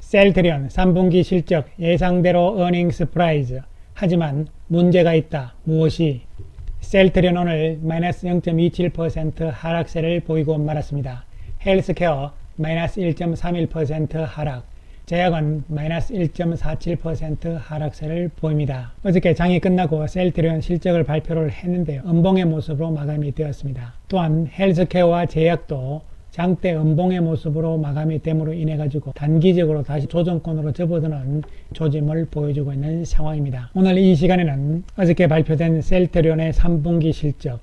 셀트리온 3분기 실적 예상대로 earning surprise. 하지만 문제가 있다. 무엇이? 셀트리온 오늘 마이너스 0.27% 하락세를 보이고 말았습니다. 헬스케어 마이너스 1.31% 하락, 제약은 마이너스 1.47% 하락세를 보입니다. 어저께 장이 끝나고 셀트리온 실적을 발표를 했는데요. 음봉의 모습으로 마감이 되었습니다. 또한 헬스케어와 제약도 장대 음봉의 모습으로 마감이 됨으로 인해 가지고 단기적으로 다시 조정권으로 접어드는 조짐을 보여주고 있는 상황입니다. 오늘 이 시간에는 어저께 발표된 셀트리온의 3분기 실적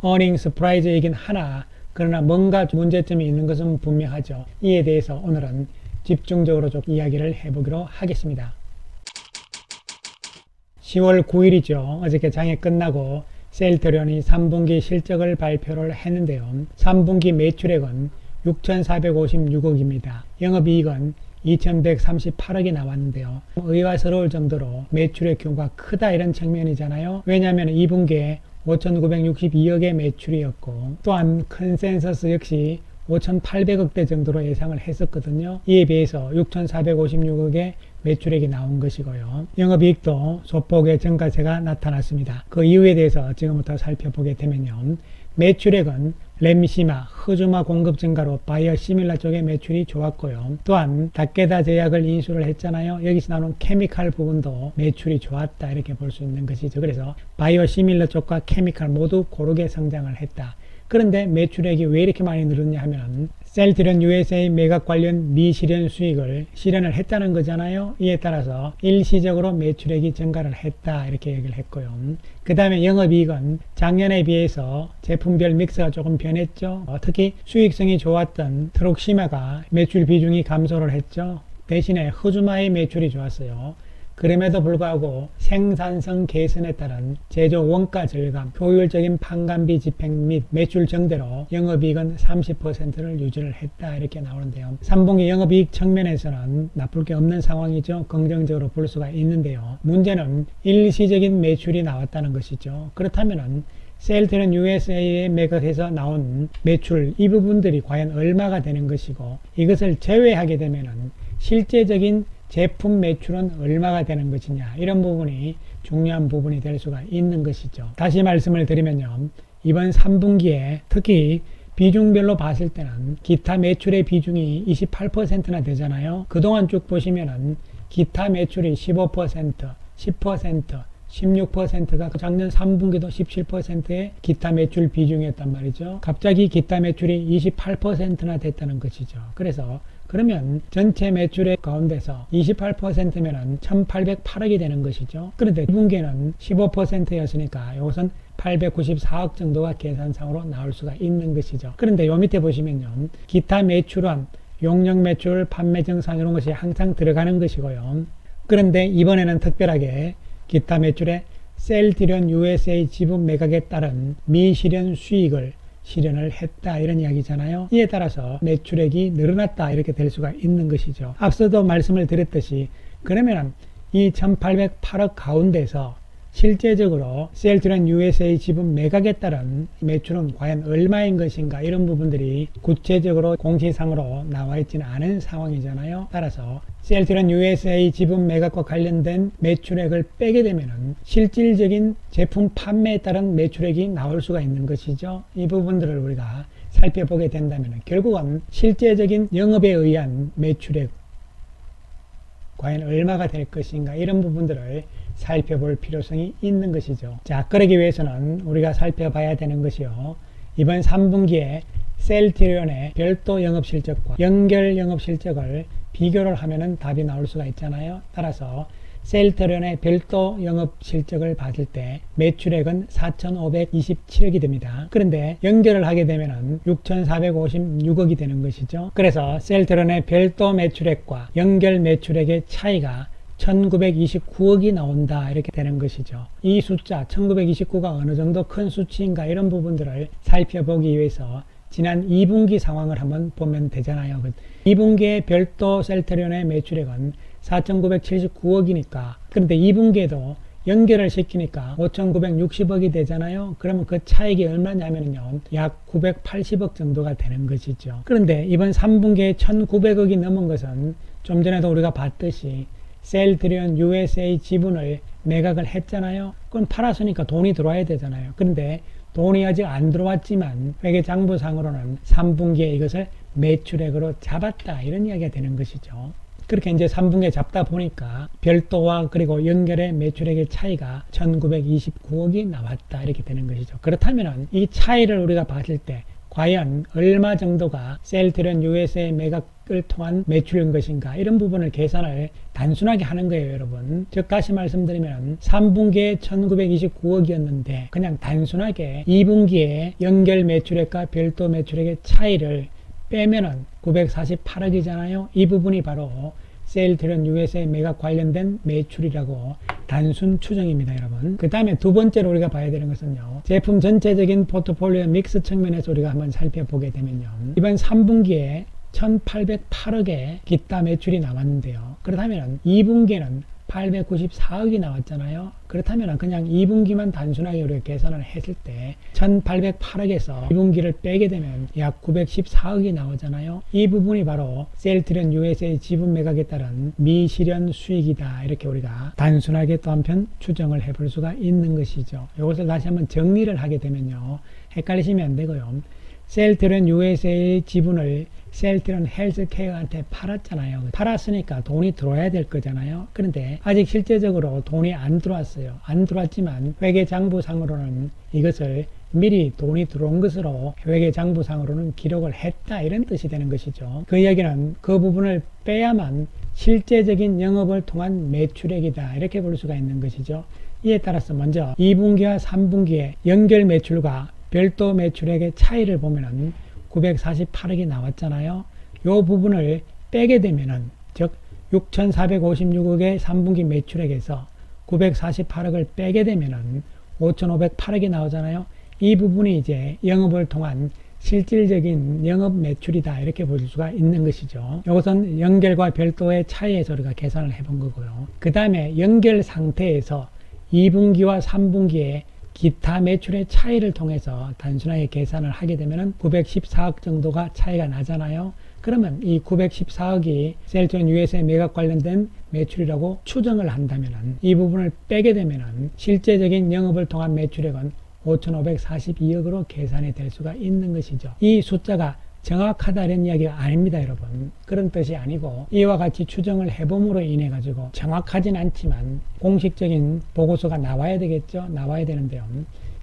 어닝 서프라이즈이긴 하나 그러나 뭔가 문제점이 있는 것은 분명하죠. 이에 대해서 오늘은 집중적으로 좀 이야기를 해보기로 하겠습니다. 10월 9일이죠. 어저께 장이 끝나고 셀트리온이 3분기 실적을 발표를 했는데요. 3분기 매출액은 6,456억입니다. 영업이익은 2,138억이 나왔는데요. 의아스러울 정도로 매출의 규모가 크다 이런 측면이잖아요. 왜냐하면 2분기에 5,962억의 매출이었고 또한 컨센서스 역시 5,800억대 정도로 예상을 했었거든요. 이에 비해서 6,456억의 매출액이 나온 것이고요. 영업이익도 소폭의 증가세가 나타났습니다. 그 이유에 대해서 지금부터 살펴보게 되면요. 매출액은 램시마, 흐주마 공급 증가로 바이오시밀라 쪽의 매출이 좋았고요. 또한 다케다 제약을 인수를 했잖아요. 여기서 나오는 케미칼 부분도 매출이 좋았다 이렇게 볼 수 있는 것이죠. 그래서 바이오시밀라 쪽과 케미칼 모두 고르게 성장을 했다. 그런데 매출액이 왜 이렇게 많이 늘었냐 하면 셀트리온 USA 매각 관련 미실현 수익을 실현을 했다는 거잖아요. 이에 따라서 일시적으로 매출액이 증가를 했다 이렇게 얘기를 했고요. 그 다음에 영업이익은 작년에 비해서 제품별 믹스가 조금 변했죠. 특히 수익성이 좋았던 트록시마가 매출 비중이 감소를 했죠. 대신에 흐주마의 매출이 좋았어요. 그럼에도 불구하고 생산성 개선에 따른 제조 원가 절감, 효율적인 판관비 집행 및 매출 증대로 영업이익은 30%를 유지를 했다 이렇게 나오는데요. 3분기 영업이익 측면에서는 나쁠 게 없는 상황이죠. 긍정적으로 볼 수가 있는데요. 문제는 일시적인 매출이 나왔다는 것이죠. 그렇다면은 셀트리온 USA에 매각해서 나온 매출 이 부분들이 과연 얼마가 되는 것이고 이것을 제외하게 되면은 실제적인 제품 매출은 얼마가 되는 것이냐 이런 부분이 중요한 부분이 될 수가 있는 것이죠. 다시 말씀을 드리면요. 이번 3분기에 특히 비중별로 봤을 때는 기타 매출의 비중이 28%나 되잖아요. 그동안 쭉 보시면은 기타 매출이 15%, 10%, 16%가 작년 3분기도 17%의 기타 매출 비중이었단 말이죠. 갑자기 기타 매출이 28%나 됐다는 것이죠. 그래서 그러면 전체 매출의 가운데서 28%면은 1,808억이 되는 것이죠. 그런데 2분기에는 15%였으니까 이것은 894억 정도가 계산상으로 나올 수가 있는 것이죠. 그런데 요 밑에 보시면요. 기타 매출은 용역 매출, 판매 정산 이런 것이 항상 들어가는 것이고요. 그런데 이번에는 특별하게 기타 매출에 셀트리온 USA 지분 매각에 따른 미실현 수익을 실현을 했다 이런 이야기잖아요. 이에 따라서 매출액이 늘어났다 이렇게 될 수가 있는 것이죠. 앞서도 말씀을 드렸듯이 그러면 이 1,808억 가운데서 실제적으로 셀트리온 USA 지분 매각에 따른 매출은 과연 얼마인 것인가 이런 부분들이 구체적으로 공시상으로 나와 있지는 않은 상황이잖아요. 따라서 셀트리온 USA 지분 매각과 관련된 매출액을 빼게 되면은 실질적인 제품 판매에 따른 매출액이 나올 수가 있는 것이죠. 이 부분들을 우리가 살펴보게 된다면 결국은 실제적인 영업에 의한 매출액 과연 얼마가 될 것인가 이런 부분들을 살펴볼 필요성이 있는 것이죠. 자, 그러기 위해서는 우리가 살펴봐야 되는 것이요. 이번 3분기에 셀트리온의 별도 영업실적과 연결 영업실적을 비교를 하면은 답이 나올 수가 있잖아요. 따라서 셀트리온의 별도 영업 실적을 봤을 때 매출액은 4,527억이 됩니다. 그런데 연결을 하게 되면은 6,456억이 되는 것이죠. 그래서 셀트리온의 별도 매출액과 연결 매출액의 차이가 1929억이 나온다 이렇게 되는 것이죠. 이 숫자 1929가 어느 정도 큰 수치인가 이런 부분들을 살펴보기 위해서 지난 2분기 상황을 한번 보면 되잖아요. 2분기에 별도 셀트리온의 매출액은 4,979억이니까 그런데 2분기에도 연결을 시키니까 5,960억이 되잖아요. 그러면 그 차익이 얼마냐면요. 약 980억 정도가 되는 것이죠. 그런데 이번 3분기에 1,900억이 넘은 것은 좀 전에도 우리가 봤듯이 셀트리온 USA 지분을 매각을 했잖아요. 그건 팔았으니까 돈이 들어와야 되잖아요. 그런데 돈이 아직 안 들어왔지만 회계장부상으로는 3분기에 이것을 매출액으로 잡았다, 이런 이야기가 되는 것이죠. 그렇게 이제 3분기에 잡다 보니까 별도와 그리고 연결의 매출액의 차이가 1929억이 나왔다, 이렇게 되는 것이죠. 그렇다면 이 차이를 우리가 봤을 때 과연 얼마 정도가 셀트리온 USA 매각을 통한 매출인 것인가, 이런 부분을 계산을 단순하게 하는 거예요, 여러분. 즉 다시 말씀드리면 3분기에 1929억이었는데 그냥 단순하게 2분기에 연결 매출액과 별도 매출액의 차이를 빼면은 948억이잖아요. 이 부분이 바로 셀트리온 USA 매각 관련된 매출이라고 단순 추정입니다, 여러분. 그 다음에 두 번째로 우리가 봐야 되는 것은요, 제품 전체적인 포트폴리오 믹스 측면에서 우리가 한번 살펴보게 되면요, 이번 3분기에 1808억의 기타 매출이 나왔는데요. 그렇다면 2분기에는 894억이 나왔잖아요. 그렇다면 그냥 2분기만 단순하게 우리가 계산을 했을 때 1808억에서 2분기를 빼게 되면 약 914억이 나오잖아요. 이 부분이 바로 셀트리온 USA 지분 매각에 따른 미실현 수익이다, 이렇게 우리가 단순하게 또 한편 추정을 해볼 수가 있는 것이죠. 이것을 다시 한번 정리를 하게 되면요, 헷갈리시면 안 되고요, 셀트리온 USA 지분을 셀트리온 헬스케어한테 팔았잖아요. 팔았으니까 돈이 들어와야 될 거잖아요. 그런데 아직 실제적으로 돈이 안 들어왔어요. 안 들어왔지만 회계장부상으로는 이것을 미리 돈이 들어온 것으로 회계장부상으로는 기록을 했다, 이런 뜻이 되는 것이죠. 그 이야기는 그 부분을 빼야만 실제적인 영업을 통한 매출액이다, 이렇게 볼 수가 있는 것이죠. 이에 따라서 먼저 2분기와 3분기의 연결 매출과 별도 매출액의 차이를 보면은 948억이 나왔잖아요. 이 부분을 빼게 되면은, 즉 6,456억의 3분기 매출액에서 948억을 빼게 되면은 5,508억이 나오잖아요. 이 부분이 이제 영업을 통한 실질적인 영업 매출이다, 이렇게 볼 수가 있는 것이죠. 이것은 연결과 별도의 차이에서 우리가 계산을 해본 거고요. 그 다음에 연결 상태에서 2분기와 3분기에 기타 매출의 차이를 통해서 단순하게 계산을 하게 되면 914억 정도가 차이가 나잖아요. 그러면 이 914억이 셀트리온 USA 매각 관련된 매출이라고 추정을 한다면 이 부분을 빼게 되면 실제적인 영업을 통한 매출액은 5,542억으로 계산이 될 수가 있는 것이죠. 이 숫자가 정확하다는 이야기가 아닙니다, 여러분. 그런 뜻이 아니고 이와 같이 추정을 해봄으로 인해 가지고 정확하진 않지만 공식적인 보고서가 나와야 되겠죠. 나와야 되는데요,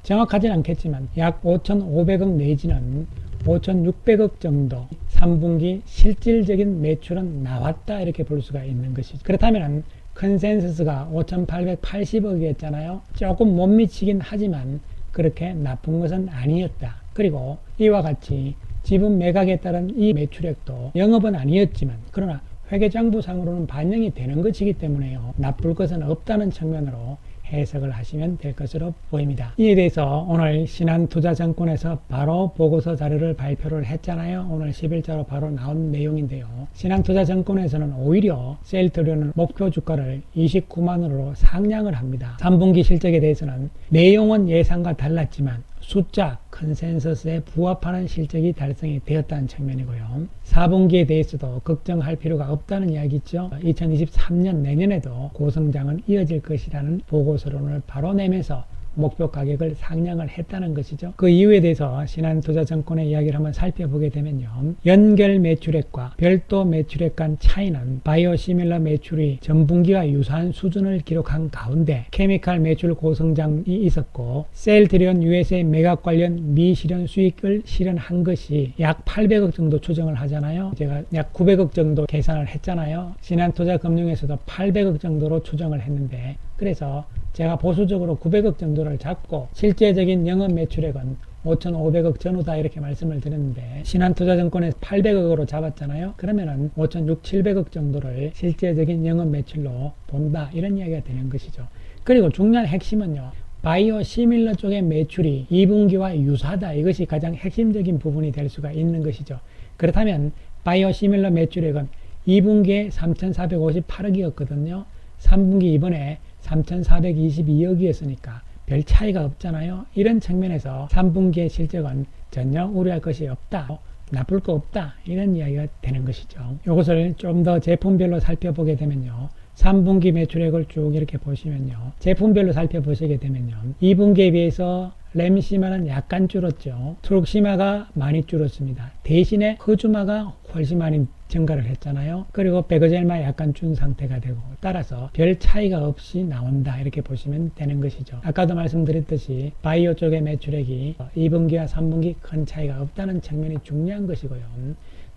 정확하진 않겠지만 약 5,500억 내지는 5,600억 정도 3분기 실질적인 매출은 나왔다, 이렇게 볼 수가 있는 것이죠. 그렇다면 컨센서스가 5,880억이었잖아요. 조금 못 미치긴 하지만 그렇게 나쁜 것은 아니었다. 그리고 이와 같이 지분 매각에 따른 이 매출액도 영업은 아니었지만 그러나 회계장부상으로는 반영이 되는 것이기 때문에요, 나쁠 것은 없다는 측면으로 해석을 하시면 될 것으로 보입니다. 이에 대해서 오늘 신한투자증권에서 바로 보고서 자료를 발표를 했잖아요. 오늘 10일자로 바로 나온 내용인데요, 신한투자증권에서는 오히려 셀트리온은 목표 주가를 29만원으로 상향을 합니다. 3분기 실적에 대해서는 내용은 예상과 달랐지만 숫자 컨센서스에 부합하는 실적이 달성이 되었다는 측면이고요. 4분기에 대해서도 걱정할 필요가 없다는 이야기죠. 2023년 내년에도 고성장은 이어질 것이라는 보고서론을 바로 내면서 목표 가격을 상향을 했다는 것이죠. 그 이유에 대해서 신한투자증권의 이야기를 한번 살펴보게 되면요, 연결 매출액과 별도 매출액 간 차이는 바이오시밀러 매출이 전분기와 유사한 수준을 기록한 가운데 케미칼 매출 고성장이 있었고 셀트리온 USA 매각 관련 미실현 수익을 실현한 것이 약 800억 정도 추정을 하잖아요. 제가 약 900억 정도 계산을 했잖아요. 신한투자금융에서도 800억 정도로 추정을 했는데, 그래서 제가 보수적으로 900억 정도를 잡고 실제적인 영업 매출액은 5,500억 전후다, 이렇게 말씀을 드렸는데 신한투자증권에서 800억으로 잡았잖아요. 그러면은 5,600, 700억 정도를 실제적인 영업 매출로 본다, 이런 이야기가 되는 것이죠. 그리고 중요한 핵심은요, 바이오 시밀러 쪽의 매출이 2분기와 유사하다, 이것이 가장 핵심적인 부분이 될 수가 있는 것이죠. 그렇다면 바이오 시밀러 매출액은 2분기에 3,458억이었거든요. 3분기 이번에 3,422억이었으니까 별 차이가 없잖아요. 이런 측면에서 3분기의 실적은 전혀 우려할 것이 없다. 나쁠 거 없다 이런 이야기가 되는 것이죠. 이것을 좀 더 제품별로 살펴보게 되면요, 3분기 매출액을 쭉 이렇게 보시면요, 제품별로 살펴보시게 되면요, 2분기에 비해서 램시마는 약간 줄었죠. 트룩시마가 많이 줄었습니다. 대신에 흐주마가 훨씬 많이 증가를 했잖아요. 그리고 베거젤마 약간 준 상태가 되고, 따라서 별 차이가 없이 나온다 이렇게 보시면 되는 것이죠. 아까도 말씀드렸듯이 바이오 쪽의 매출액이 2분기와 3분기 큰 차이가 없다는 측면이 중요한 것이고요.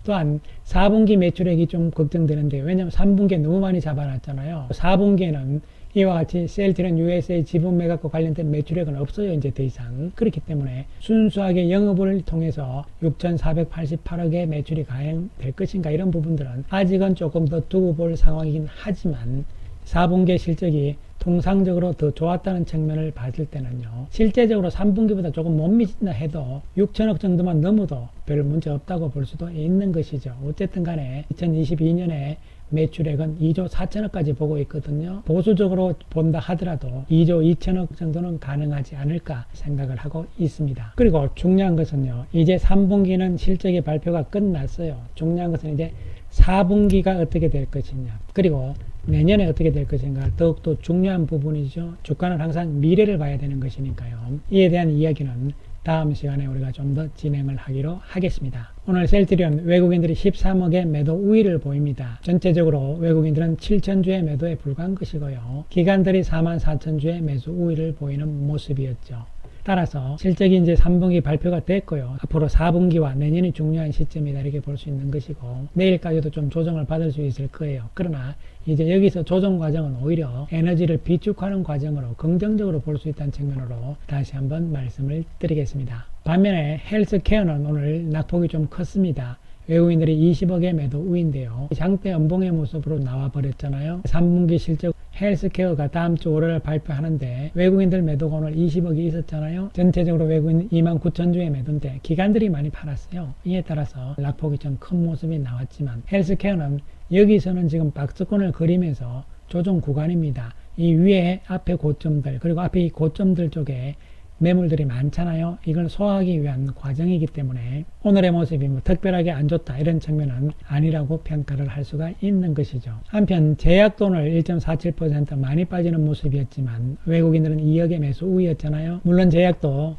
또한 4분기 매출액이 좀 걱정되는데, 왜냐하면 3분기에 너무 많이 잡아놨잖아요. 4분기에는 이와 같이 셀트리온 USA 지분 매각과 관련된 매출액은 없어요. 이제 더 이상. 그렇기 때문에 순수하게 영업을 통해서 6,488억의 매출이 가행될 것인가, 이런 부분들은 아직은 조금 더 두고 볼 상황이긴 하지만, 4분기의 실적이 통상적으로 더 좋았다는 측면을 봤을 때는요, 실제적으로 3분기보다 조금 못 미친다 해도 6천억 정도만 넘어도 별 문제 없다고 볼 수도 있는 것이죠. 어쨌든 간에 2022년에 매출액은 2조 4천억까지 보고 있거든요. 보수적으로 본다 하더라도 2조 2천억 정도는 가능하지 않을까 생각을 하고 있습니다. 그리고 중요한 것은요, 이제 3분기는 실적의 발표가 끝났어요. 중요한 것은 이제 4분기가 어떻게 될 것이냐, 그리고 내년에 어떻게 될 것인가, 더욱더 중요한 부분이죠. 주가는 항상 미래를 봐야 되는 것이니까요. 이에 대한 이야기는 다음 시간에 우리가 좀 더 진행을 하기로 하겠습니다. 오늘 셀트리온 외국인들이 13억의 매도 우위를 보입니다. 전체적으로 외국인들은 7천주의 매도에 불과한 것이고요, 기관들이 44,000주의 매수 우위를 보이는 모습이었죠. 따라서 실적이 이제 3분기 발표가 됐고요, 앞으로 4분기와 내년이 중요한 시점이다 이렇게 볼 수 있는 것이고, 내일까지도 좀 조정을 받을 수 있을 거예요. 그러나 이제 여기서 조정 과정은 오히려 에너지를 비축하는 과정으로 긍정적으로 볼 수 있다는 측면으로 다시 한번 말씀을 드리겠습니다. 반면에 헬스케어는 오늘 낙폭이 좀 컸습니다. 외국인들이 20억의 매도 우인데요, 장대 연봉의 모습으로 나와 버렸잖아요. 3분기 실적 헬스케어가 다음 주 월요일 발표하는데, 외국인들 매도가 오늘 20억이 있었잖아요. 전체적으로 외국인 29,000주의 매도인데 기관들이 많이 팔았어요. 이에 따라서 낙폭이 좀 큰 모습이 나왔지만, 헬스케어는 여기서는 지금 박스권을 그리면서 조정 구간입니다. 이 위에 앞에 고점들, 그리고 앞에 이 고점들 쪽에 매물들이 많잖아요. 이걸 소화하기 위한 과정이기 때문에 오늘의 모습이 뭐 특별하게 안 좋다 이런 측면은 아니라고 평가를 할 수가 있는 것이죠. 한편 제약도 오늘 1.47% 많이 빠지는 모습이었지만, 외국인들은 2억의 매수 우위였잖아요. 물론 제약도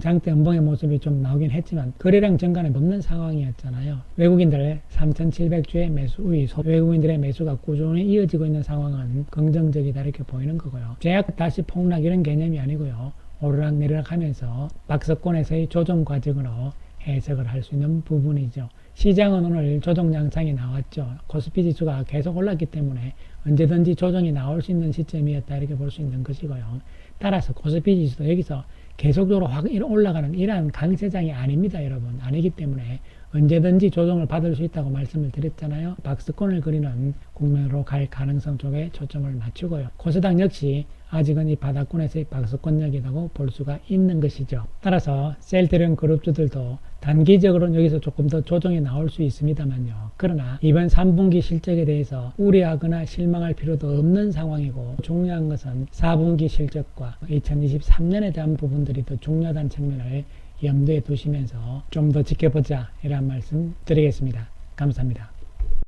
장대 음봉의 모습이 좀 나오긴 했지만 거래량 증가는 없는 상황이었잖아요. 외국인들 3,700주의 매수 우위, 외국인들의 매수가 꾸준히 이어지고 있는 상황은 긍정적이다 이렇게 보이는 거고요. 제약 다시 폭락 이런 개념이 아니고요, 오르락 내리락 하면서 박스권에서의 조정 과정으로 해석을 할 수 있는 부분이죠. 시장은 오늘 조정 양상이 나왔죠. 코스피 지수가 계속 올랐기 때문에 언제든지 조정이 나올 수 있는 시점이었다 이렇게 볼 수 있는 것이고요. 따라서 코스피 지수도 여기서 계속적으로 확 올라가는 이러한 강세장이 아닙니다, 여러분. 아니기 때문에 언제든지 조정을 받을 수 있다고 말씀을 드렸잖아요. 박스권을 그리는 국면으로 갈 가능성 쪽에 초점을 맞추고요. 코스닥 역시 아직은 이 바닥권에서의 박스권역이라고 볼 수가 있는 것이죠. 따라서 셀트리온 그룹주들도 단기적으로는 여기서 조금 더 조정이 나올 수 있습니다만요. 그러나 이번 3분기 실적에 대해서 우려하거나 실망할 필요도 없는 상황이고, 중요한 것은 4분기 실적과 2023년에 대한 부분들이 더 중요하다는 측면을 염두에 두시면서 좀 더 지켜보자 이런 말씀 드리겠습니다. 감사합니다.